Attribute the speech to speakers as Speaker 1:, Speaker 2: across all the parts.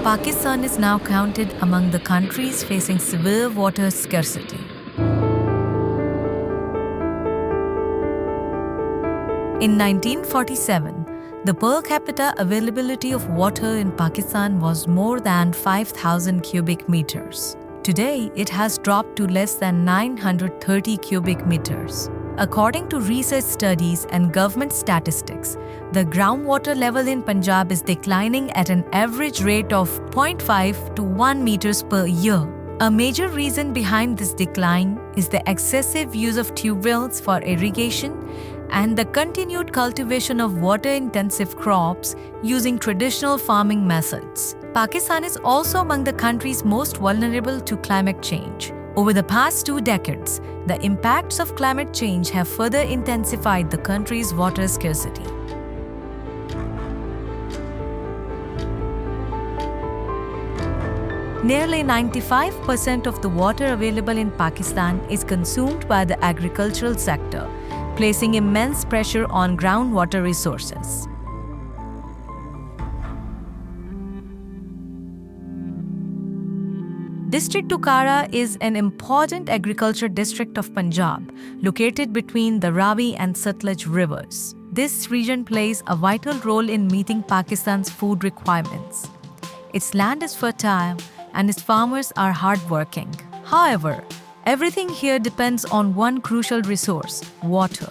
Speaker 1: Pakistan is now counted among the countries facing severe water scarcity. In 1947, the per capita availability of water in Pakistan was more than 5,000 cubic meters. Today, it has dropped to less than 930 cubic meters. According to research studies and government statistics, the groundwater level in Punjab is declining at an average rate of 0.5 to 1 meters per year. A major reason behind this decline is the excessive use of tube wells for irrigation and the continued cultivation of water-intensive crops using traditional farming methods. Pakistan is also among the countries most vulnerable to climate change. Over the past 2 decades, the impacts of climate change have further intensified the country's water scarcity. Nearly 95% of the water available in Pakistan is consumed by the agricultural sector, placing immense pressure on groundwater resources. District Tukara is an important agriculture district of Punjab, located between the Ravi and Satluj rivers. This region plays a vital role in meeting Pakistan's food requirements. Its land is fertile and its farmers are hardworking. However, everything here depends on one crucial resource: water.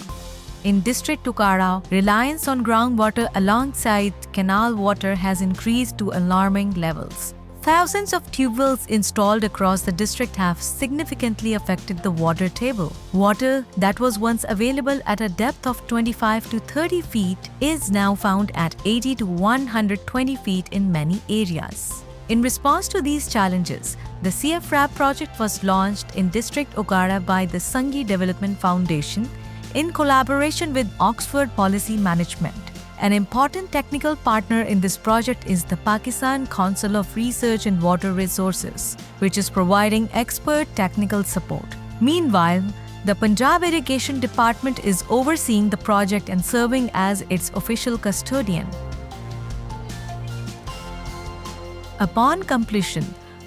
Speaker 1: In District Tukara, reliance on groundwater alongside canal water has increased to alarming levels. Thousands of tube wells installed across the district have significantly affected the water table. Water that was once available at a depth of 25 to 30 feet is now found at 80 to 120 feet in many areas. In response to these challenges, the CFRAP project was launched in District Okara by the Sanghi Development Foundation in collaboration with Oxford Policy Management. An important technical partner in this project is the Pakistan Council of Research in Water Resources, which is providing expert technical support. Meanwhile, the Punjab Irrigation Department is overseeing the project and serving as its official custodian. Upon completion,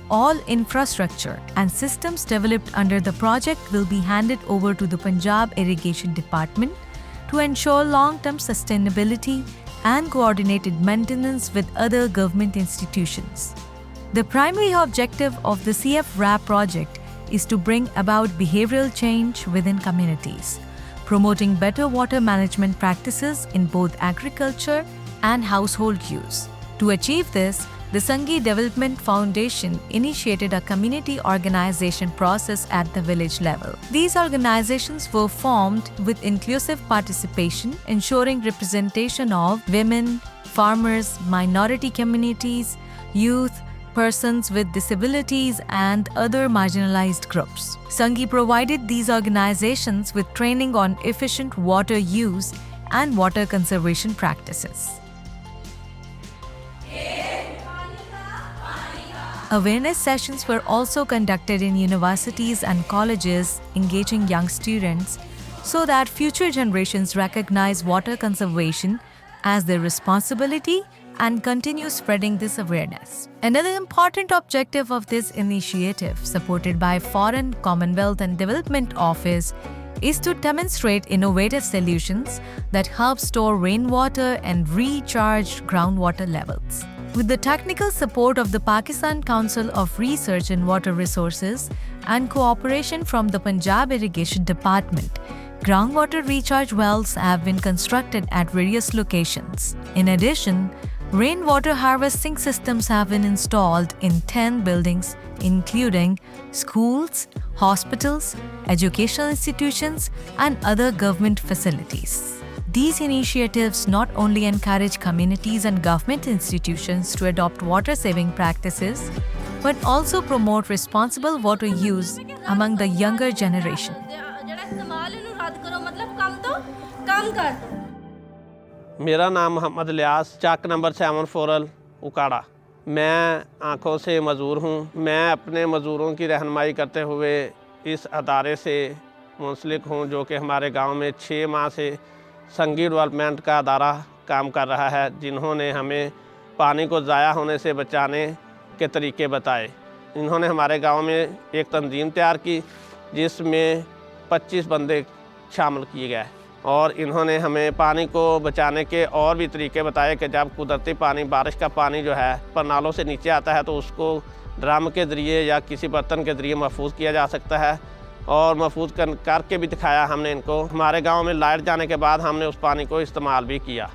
Speaker 1: all infrastructure and systems developed under the project will be handed over to the Punjab Irrigation Department to ensure long-term sustainability and coordinated maintenance with other government institutions. The primary objective of the CFRAP project is to bring about behavioral change within communities, promoting better water management practices in both agriculture and household use. To achieve this, the Sanghi Development Foundation initiated a community organization process at the village level. These organizations were formed with inclusive participation, ensuring representation of women, farmers, minority communities, youth, persons with disabilities, and other marginalized groups. Sanghi provided these organizations with training on efficient water use and water conservation practices. Awareness sessions were also conducted in universities and colleges, engaging young students so that future generations recognize water conservation as their responsibility and continue spreading this awareness. Another important objective of this initiative, supported by Foreign, Commonwealth and Development Office, is to demonstrate innovative solutions that help store rainwater and recharge groundwater levels. With the technical support of the Pakistan Council of Research in Water Resources and cooperation from the Punjab Irrigation Department, groundwater recharge wells have been constructed at various locations. In addition, rainwater harvesting systems have been installed in 10 buildings, including schools, hospitals, educational institutions, and other government facilities. These initiatives not only encourage communities and government institutions to adopt water-saving practices, but also promote responsible water use among the younger generation.
Speaker 2: मेरा नाम मोहम्मद लियास, चक number 7 फोरल उकाड़ा। मैं आँखों से मज़दूर हूँ। मैं अपने मज़दूरों की रहनुमाई करते हुए इस अदारे से मुंसलिक हूँ, जो कि हमारे गांव में 6 माह से संघी डेवलपमेंट का अदारा काम कर रहा है, जिन्होंने हमें पानी को ज़ाया होने से बचाने के तरीके बताए। इन्होंने हमारे गांव में एक तंजीम तैयार की जिसमें 25 बंदे शामिल किए गए और इन्होंने हमें पानी को बचाने के और भी तरीके बताए कि जब कुदरती पानी, बारिश का पानी जो है परनालों से नीचे आता है तो उसको ड्रम के ज़रिए या किसी बर्तन के ज़रिए महफूज किया जा सकता है और महफूज करके भी दिखाया हमने इनको। हमारे गांव में लाइट जाने के बाद हमने उस पानी को इस्तेमाल भी किया।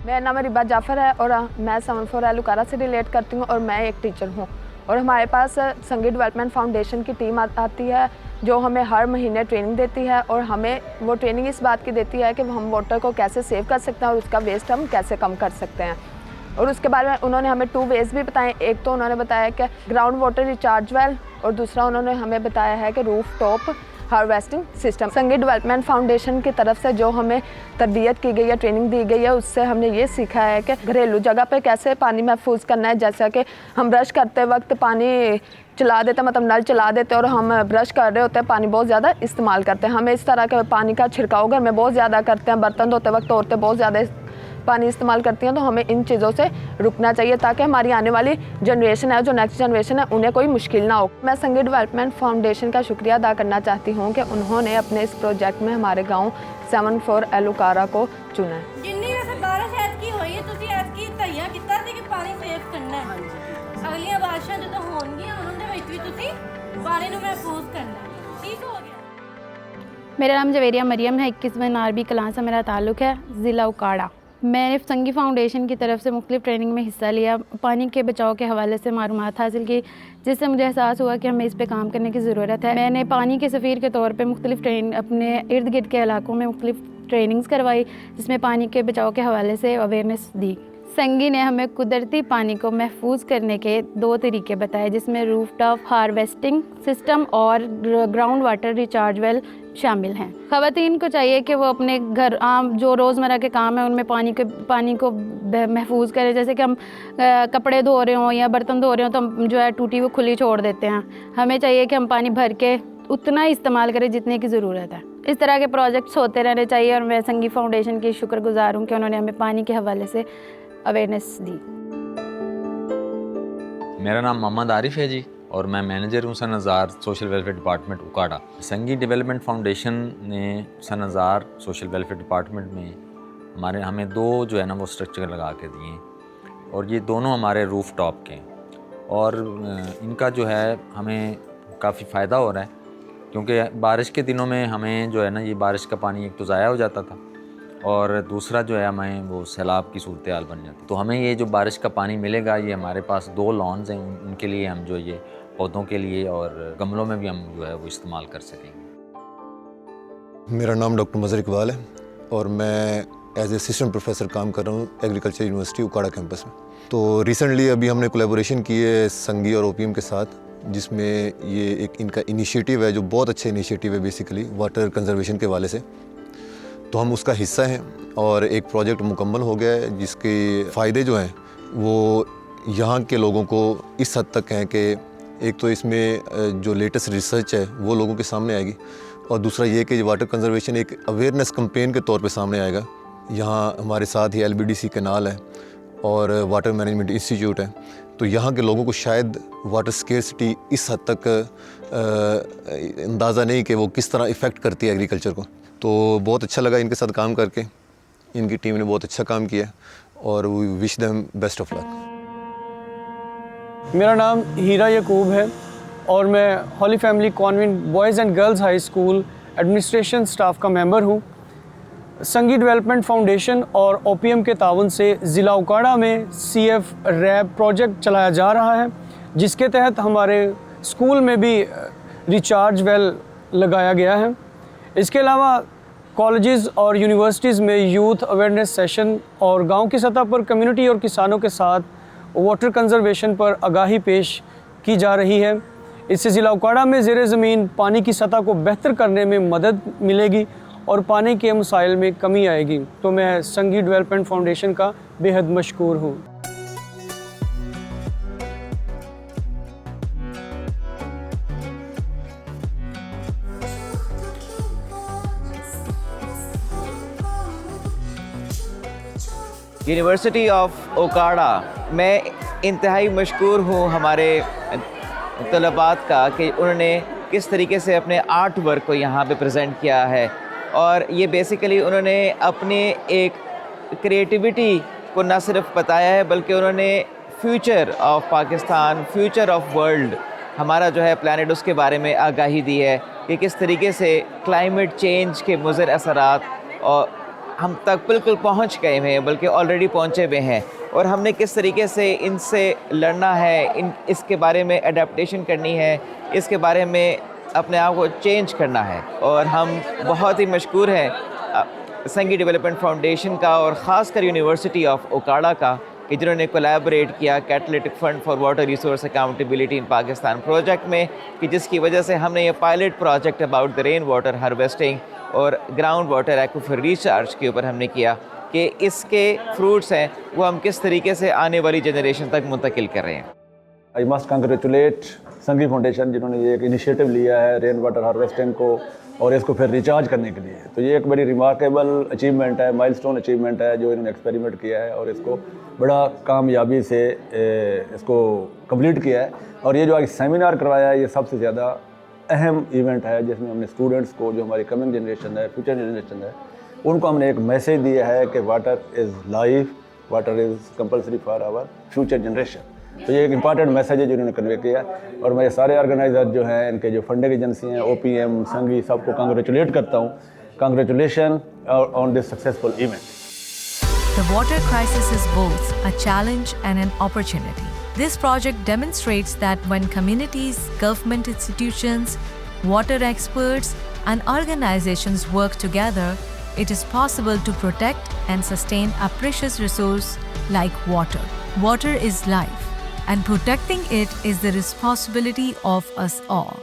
Speaker 3: मेरा नाम रिबा जाफ़र है और मैं 74 उकाड़ा से रिलेट करती हूँ और मैं एक टीचर हूँ। और हमारे पास संगी डेवलपमेंट फाउंडेशन की टीम आती है जो हमें हर महीने ट्रेनिंग देती है और हमें वो ट्रेनिंग इस बात की देती है कि हम वाटर को कैसे सेव कर सकते हैं और उसका वेस्ट हम कैसे कम कर सकते हैं। और उसके बारे में उन्होंने हमें 2 वेज भी बताए। एक तो उन्होंने बताया कि ग्राउंड वाटर रिचार्ज वेल और दूसरा उन्होंने हमें बताया है कि रूफ टॉप हार्वेस्टिंग सिस्टम। संगी डेवलपमेंट फाउंडेशन की तरफ से जो हमें तरबियत की गई है, ट्रेनिंग दी गई है, उससे हमने ये सीखा है कि घरेलू जगह पे कैसे पानी महफूज करना है। जैसा कि हम ब्रश करते वक्त पानी चला देते, मतलब नल चला देते और हम ब्रश कर रहे होते हैं, पानी बहुत ज़्यादा इस्तेमाल करते हैं। हमें इस तरह के पानी का छिड़काव घर में बहुत ज़्यादा करते हैं, बर्तन धोते वक्त औरतें बहुत ज़्यादा पानी इस्तेमाल करती हैं। तो हमें इन चीज़ों से रुकना चाहिए ताकि हमारी आने वाली जनरेशन है, जो नेक्स्ट जनरेशन है, उन्हें कोई मुश्किल ना हो। मैं संगी डेवलपमेंट फाउंडेशन का शुक्रिया अदा करना चाहती हूँ कि उन्होंने अपने इस प्रोजेक्ट में हमारे गाँव 74 उकाड़ा को चुना है।
Speaker 4: जिन्नी वैसे बारिश ऐतकी हुई है ਤੁਸੀਂ ਐਤਕੀ ਧਈਆ ਕੀਤਾ ਸੀ ਕਿ ਪਾਣੀ ਸੇਵ ਕਰਨਾ ਹੈ। ਅਗਲੀਆਂ ਬਾਰਿਸ਼ਾਂ ਜਦੋਂ ਹੋਣਗੀਆਂ ਉਹਨਾਂ ਦੇ ਵਿੱਚ ਵੀ ਤੁਸੀਂ ਪਾਣੀ ਨੂੰ ਮਹਿਫੂਜ਼ ਕਰਨਾ ਹੈ। ਠੀਕ ਹੋ ਗਿਆ।
Speaker 5: मेरा नाम जवेरिया मरियम है। 21 नारबी कलां से मेरा ताल्लुक़ है, ज़िला उकाड़ा। मैंने संगी फाउंडेशन की तरफ से मुख्तलिफ़ ट्रेनिंग में हिस्सा लिया, पानी के बचाव के हवाले से मालूमात हासिल की, जिससे मुझे एहसास हुआ कि हमें इस पे काम करने की ज़रूरत है। मैंने पानी के सफ़ीर के तौर पे मुख्तलिफ़ अपने इर्द गिर्द के इलाकों में मुख्तलिफ़ ट्रेनिंग्स करवाई जिसमें पानी के बचाव के हवाले से अवेयरनेस दी। संगी ने हमें कुदरती पानी को महफूज करने के 2 तरीके बताए जिसमें रूफटॉप हार्वेस्टिंग सिस्टम और ग्राउंड वाटर रिचार्ज वेल शामिल हैं। ख़वातीन को चाहिए कि वो अपने घर आम जो रोज़मर्रा के काम है उनमें पानी को महफूज करें। जैसे कि हम कपड़े धो रहे हों या बर्तन धो रहे हों तो हम जो है टूटी वो खुली छोड़ देते हैं। हमें चाहिए कि हम पानी भर के उतना ही इस्तेमाल करें जितने की ज़रूरत है। इस तरह के प्रोजेक्ट्स होते रहने चाहिए और मैं संगी फाउंडेशन की शुक्रगुज़ार हूँ कि उन्होंने हमें पानी के हवाले से अवेयरनेस दी।
Speaker 6: मेरा नाम मोहम्मद आरिफ है जी और मैं मैनेजर हूँ सनज़ार सोशल वेलफेयर डिपार्टमेंट उकाड़ा। संगी डेवलपमेंट फाउंडेशन ने सनज़ार सोशल वेलफेयर डिपार्टमेंट में हमें 2 जो है ना वो स्ट्रक्चर लगा के दिए और ये दोनों हमारे रूफ टॉप के और इनका जो है हमें काफ़ी फ़ायदा हो रहा है क्योंकि बारिश के दिनों में हमें जो है ना ये बारिश का पानी एक तो ज़ाया हो जाता था और दूसरा जो है हमें वो सैलाब की सूरत हाल बन जाती। तो हमें ये जो बारिश का पानी मिलेगा ये हमारे पास 2 लॉन्स हैं, उनके लिए हम जो ये पौधों के लिए और गमलों में भी हम जो है वो इस्तेमाल कर सकेंगे।
Speaker 7: मेरा नाम डॉक्टर मज़हर इकबाल है और मैं एज ए असिस्टेंट प्रोफेसर काम कर रहा हूँ एग्रीकल्चर यूनिवर्सिटी उकाड़ा कैंपस में। तो रिसेंटली अभी हमने कोलैबोरेशन की है संगी और ओपीएम के साथ, जिसमें ये एक इनका इनिशिएटिव है जो बहुत अच्छा इनिशिएटिव है बेसिकली वाटर कंजर्वेशन के वाले से। तो हम उसका हिस्सा हैं और एक प्रोजेक्ट मुकम्मल हो गया है जिसके फ़ायदे जो हैं वो यहाँ के लोगों को इस हद तक हैं कि एक तो इसमें जो लेटेस्ट रिसर्च है वो लोगों के सामने आएगी और दूसरा ये कि वाटर कंजर्वेशन एक अवेयरनेस कैंपेन के तौर पे सामने आएगा। यहाँ हमारे साथ ही LBDC कैनाल है और वाटर मैनेजमेंट इंस्टीट्यूट है, तो यहाँ के लोगों को शायद वाटर स्केर्सिटी इस हद तक अंदाज़ा नहीं कि वो किस तरह इफ़ेक्ट करती है एग्रीकल्चर को। तो बहुत अच्छा लगा इनके साथ काम करके, इनकी टीम ने बहुत अच्छा काम किया और we wish them best of luck.
Speaker 8: मेरा नाम हीरा यकूब है और मैं holy family convent boys and girls high school administration staff का मेंबर हूँ। संगी डेवलपमेंट फाउंडेशन और ओपीएम के ताउन से ज़िला उकाड़ा में CF रैब प्रोजेक्ट चलाया जा रहा है जिसके तहत हमारे स्कूल में भी रिचार्ज वेल लगाया गया है। इसके अलावा कॉलेजेस और यूनिवर्सिटीज़ में यूथ अवेयरनेस सेशन और गांव की सतह पर कम्युनिटी और किसानों के साथ वाटर कंजर्वेशन पर आगाही पेश की जा रही है। इससे ज़िला उकाड़ा में ज़ेरे ज़मीन पानी की सतह को बेहतर करने में मदद मिलेगी और पानी के मसाइल में कमी आएगी। तो मैं संगी डेवलपमेंट फाउंडेशन का बेहद मशकूर हूँ।
Speaker 9: यूनिवर्सिटी ऑफ ओकाड़ा में इंतहाई मशकूर हूँ हमारे तलबात का कि उन्होंने किस तरीके से अपने आर्ट वर्क को यहाँ पे प्रेजेंट किया है। और ये बेसिकली उन्होंने अपने एक क्रिएटिविटी को न सिर्फ बताया है बल्कि उन्होंने future of Pakistan, future of world, हमारा जो है प्लानट, उसके बारे में आगाही दी है कि किस तरीके से क्लाइमेट चेंज के मुज़र असरात और हम तक बिल्कुल पहुंच गए हैं, बल्कि ऑलरेडी पहुंचे हुए हैं, और हमने किस तरीके से इनसे लड़ना है, इसके बारे में अडेप्टेशन करनी है, इसके बारे में अपने आप को चेंज करना है। और हम बहुत ही मशकूर हैं संगी डेवलपमेंट फाउंडेशन का और ख़ासकर यूनिवर्सिटी ऑफ उकाड़ा का कि जिन्होंने कोलैबोरेट किया catalytic fund for water resource accountability in Pakistan project में, कि जिसकी वजह से हमने ये pilot project about the rain water harvesting और ग्राउंड वाटर एक्विफर रिचार्ज के ऊपर हमने किया कि इसके फ्रूट्स हैं वो हम किस तरीके से आने वाली जनरेशन तक मुंतकिल कर रहे हैं।
Speaker 10: आई मस्ट कंग्रेचुलेट संगी फाउंडेशन जिन्होंने ये एक इनिशिएटिव लिया है रेन वाटर हार्वेस्टिंग को और इसको फिर रिचार्ज करने के लिए। तो ये एक बड़ी रिमार्केबल अचीवमेंट है, माइलस्टोन अचीवमेंट है जो इन्होंने एक्सपेरिमेंट किया है और इसको बड़ा कामयाबी से इसको कंप्लीट किया है। और ये जो आज सेमिनार करवाया है ये सबसे ज़्यादा अहम इवेंट है जिसमें हमने स्टूडेंट्स को, जो हमारी कमिंग जनरेशन है, फ्यूचर जनरेशन है, उनको हमने एक मैसेज दिया है कि water is life, water is compulsory for our future generation. तो ये एक इंपॉर्टेंट मैसेज है जो इन्होंने कन्वे किया। और मेरे सारे ऑर्गेनाइजर जो हैं, इनके जो फंडिंग एजेंसी हैं, OPM, संगी, सबको कांग्रेचुलेट करता हूँ। Congratulation on this successful event.
Speaker 1: The water crisis is both a challenge and an opportunity. This project demonstrates that when communities, government institutions, water experts, and organizations work together, it is possible to protect and sustain a precious resource like water. Water is life, and protecting it is the responsibility of us all.